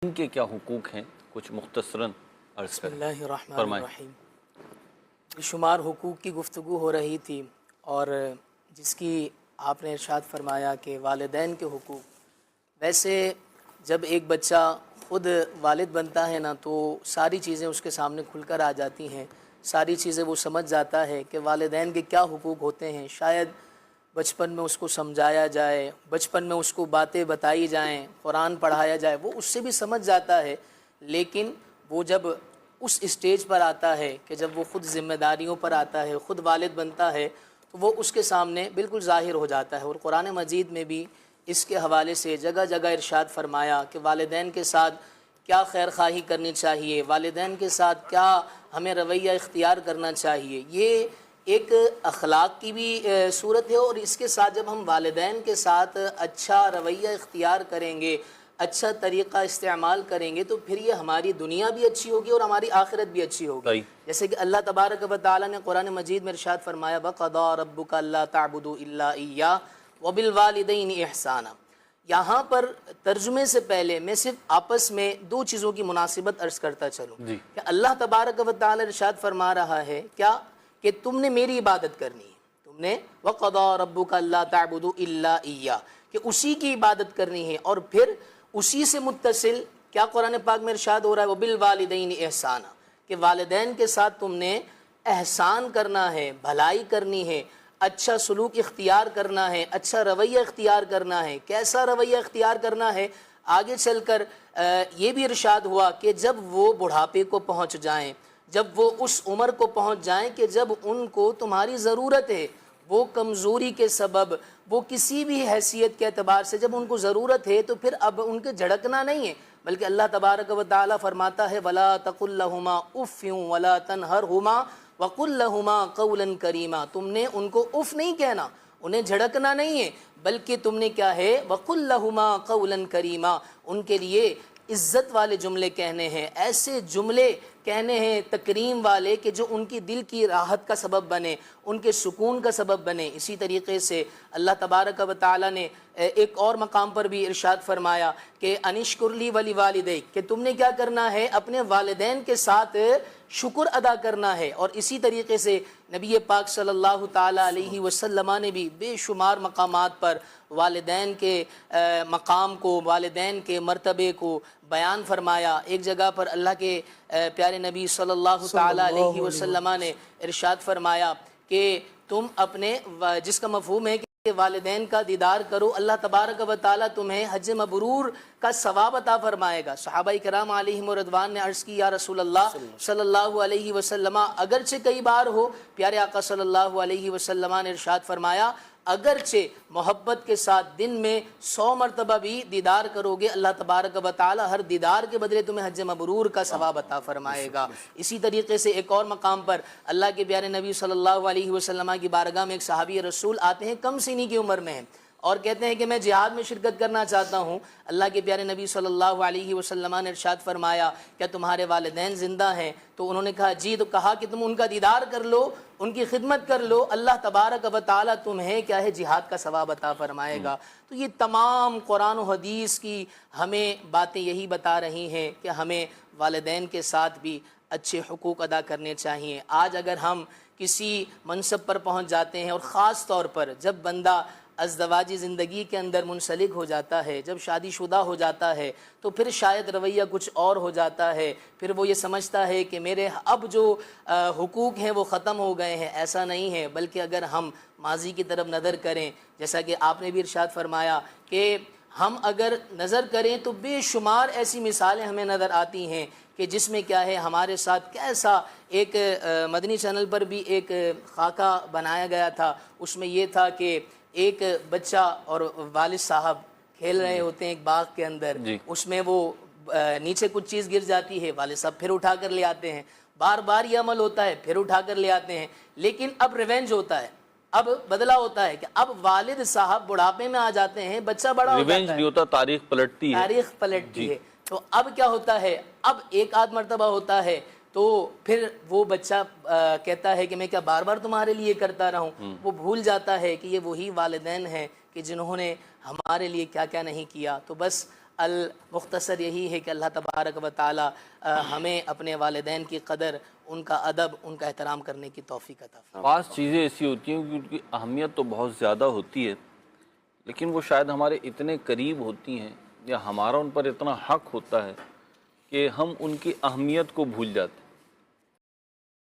ان کے کیا حقوق ہیں کچھ مختصراً عرض کریں۔ بسم اللہ الرحمن الرحیم۔ بے شمار حقوق کی گفتگو ہو رہی تھی اور جس کی آپ نے ارشاد فرمایا کہ والدین کے حقوق، ویسے جب ایک بچہ خود والد بنتا ہے نا تو ساری چیزیں اس کے سامنے کھل کر آ جاتی ہیں، ساری چیزیں وہ سمجھ جاتا ہے کہ والدین کے کیا حقوق ہوتے ہیں۔ شاید بچپن میں اس کو سمجھایا جائے، بچپن میں اس کو باتیں بتائی جائیں، قرآن پڑھایا جائے، وہ اس سے بھی سمجھ جاتا ہے، لیکن وہ جب اس اسٹیج پر آتا ہے کہ جب وہ خود ذمہ داریوں پر آتا ہے، خود والد بنتا ہے، تو وہ اس کے سامنے بالکل ظاہر ہو جاتا ہے۔ اور قرآن مجید میں بھی اس کے حوالے سے جگہ جگہ ارشاد فرمایا کہ والدین کے ساتھ کیا خیر خواہی کرنی چاہیے، والدین کے ساتھ کیا ہمیں رویہ اختیار کرنا چاہیے۔ یہ ایک اخلاق کی بھی صورت ہے، اور اس کے ساتھ جب ہم والدین کے ساتھ اچھا رویہ اختیار کریں گے، اچھا طریقہ استعمال کریں گے، تو پھر یہ ہماری دنیا بھی اچھی ہوگی اور ہماری آخرت بھی اچھی ہوگی۔ جیسے کہ اللہ تبارک و تعالیٰ نے قرآن مجید میں ارشاد فرمایا وَقَضَىٰ رَبُّكَ أَلَّا تَعْبُدُوا إِلَّا إِيَّاهُ وَبِالْوَالِدَيْنِ إِحْسَانًا۔ یہاں پر ترجمے سے پہلے میں صرف آپس میں دو چیزوں کی مناسبت عرض کرتا چلوں کہ اللہ تبارک و تعالیٰ ارشاد فرما رہا ہے کیا کہ تم نے میری عبادت کرنی ہے، تم نے وَقَضَىٰ رَبُّكَ أَلَّا تَعْبُدُوا إِلَّا إِيَّاهُ کہ اسی کی عبادت کرنی ہے، اور پھر اسی سے متصل کیا قرآن پاک میں ارشاد ہو رہا ہے وَبِالْوَالِدَيْنِ إِحْسَانًا کہ والدین کے ساتھ تم نے احسان کرنا ہے، بھلائی کرنی ہے، اچھا سلوک اختیار کرنا ہے، اچھا رویہ اختیار کرنا ہے۔ کیسا رویہ اختیار کرنا ہے؟ آگے چل کر یہ بھی ارشاد ہوا کہ جب وہ بڑھاپے کو پہنچ جائیں، جب وہ اس عمر کو پہنچ جائیں کہ جب ان کو تمہاری ضرورت ہے، وہ کمزوری کے سبب، وہ کسی بھی حیثیت کے اعتبار سے جب ان کو ضرورت ہے، تو پھر اب ان کے جھڑکنا نہیں ہے، بلکہ اللہ تبارک و تعالیٰ فرماتا ہے وَلَا تَقُلْ لَهُمَا أُفٍّ وَلَا تَنْهَرْهُمَا وَقُلْ لَهُمَا قَوْلًا كَرِيمًا۔ تم نے ان کو اف نہیں کہنا، انہیں جھڑکنا نہیں ہے، بلکہ تم نے کیا ہے وَقُلْ لَهُمَا قَوْلًا كَرِيمًا، ان کے لیے عزت والے جملے کہنے ہیں، ایسے جملے کہنے ہیں تکریم والے کہ جو ان کی دل کی راحت کا سبب بنے، ان کے سکون کا سبب بنے۔ اسی طریقے سے اللہ تبارک و تعالیٰ نے ایک اور مقام پر بھی ارشاد فرمایا کہ انشکر لی ولی والدیک کہ تم نے کیا کرنا ہے اپنے والدین کے ساتھ شکر ادا کرنا ہے۔ اور اسی طریقے سے نبی پاک صلی اللہ تعالیٰ علیہ وسلم نے بھی بے شمار مقامات پر والدین کے مقام کو، والدین کے مرتبے کو بیان فرمایا۔ ایک جگہ پر اللہ کے پیارے نبی صلی اللہ تعالیٰ علیہ وسلم نے ارشاد فرمایا کہ تم اپنے، جس کا مفہوم ہے کہ والدین کا دیدار کرو، اللہ تبارک و تعالیٰ تمہیں حج مبرور کا ثواب عطا فرمائے گا۔ صحابہ کرام علیہم رضوان نے عرض کی یا رسول اللہ صلی اللہ علیہ وسلم اگرچہ کئی بار ہو؟ پیارے آقا صلی اللہ علیہ وسلم نے ارشاد فرمایا اگرچہ محبت کے ساتھ دن میں 100 مرتبہ بھی دیدار کرو گے، اللہ تبارک و تعالی ہر دیدار کے بدلے تمہیں حج مبرور کا ثواب عطا فرمائے گا۔ اسی طریقے سے ایک اور مقام پر اللہ کے پیارے نبی صلی اللہ علیہ وسلم کی بارگاہ میں ایک صحابی رسول آتے ہیں، کم سنی کی عمر میں ہیں، اور کہتے ہیں کہ میں جہاد میں شرکت کرنا چاہتا ہوں۔ اللہ کے پیارے نبی صلی اللہ علیہ وسلم نے ارشاد فرمایا کیا تمہارے والدین زندہ ہیں؟ تو انہوں نے کہا جی، تو کہا کہ تم ان کا دیدار کر لو، ان کی خدمت کر لو، اللہ تبارک و تعالیٰ تمہیں کیا ہے جہاد کا ثواب عطا فرمائے گا۔ تو یہ تمام قرآن و حدیث کی ہمیں باتیں یہی بتا رہی ہیں کہ ہمیں والدین کے ساتھ بھی اچھے حقوق ادا کرنے چاہیے۔ آج اگر ہم کسی منصب پر پہنچ جاتے ہیں، اور خاص طور پر جب بندہ ازدواجی زندگی کے اندر منسلک ہو جاتا ہے، جب شادی شدہ ہو جاتا ہے، تو پھر شاید رویہ کچھ اور ہو جاتا ہے، پھر وہ یہ سمجھتا ہے کہ میرے اب جو حقوق ہیں وہ ختم ہو گئے ہیں۔ ایسا نہیں ہے، بلکہ اگر ہم ماضی کی طرف نظر کریں، جیسا کہ آپ نے بھی ارشاد فرمایا کہ ہم اگر نظر کریں تو بے شمار ایسی مثالیں ہمیں نظر آتی ہیں کہ جس میں کیا ہے ہمارے ساتھ کیسا ایک مدنی چینل پر بھی ایک خاکہ بنایا گیا تھا، اس میں یہ تھا کہ ایک بچہ اور والد صاحب کھیل رہے ہوتے ہیں ایک باغ کے اندر، اس میں وہ نیچے کچھ چیز گر جاتی ہے، والد صاحب پھر اٹھا کر لے آتے ہیں، بار بار یہ عمل ہوتا ہے، پھر اٹھا کر لے آتے ہیں، لیکن اب ریونج ہوتا ہے، اب بدلہ ہوتا ہے کہ اب والد صاحب بڑھاپے میں آ جاتے ہیں، بچہ بڑا ہو جاتا ہے، ریونج نہیں ہوتا، تاریخ پلٹتی ہے، تاریخ پلٹتی ہے۔ تو اب کیا ہوتا ہے، اب ایک آدھ مرتبہ ہوتا ہے تو پھر وہ بچہ کہتا ہے کہ میں کیا بار بار تمہارے لیے کرتا رہوں۔ وہ بھول جاتا ہے کہ یہ وہی والدین ہیں کہ جنہوں نے ہمارے لیے کیا کیا نہیں کیا۔ تو بس المختصر یہی ہے کہ اللہ تبارک و تعالی ہمیں اپنے والدین کی قدر، ان کا ادب، ان کا احترام کرنے کی توفیق عطا فرمائے۔ بعض چیزیں ایسی ہوتی ہیں کہ ان کی اہمیت تو بہت زیادہ ہوتی ہے، لیکن وہ شاید ہمارے اتنے قریب ہوتی ہیں یا ہمارا ان پر اتنا حق ہوتا ہے کہ ہم ان کی اہمیت کو بھول جاتے ہیں۔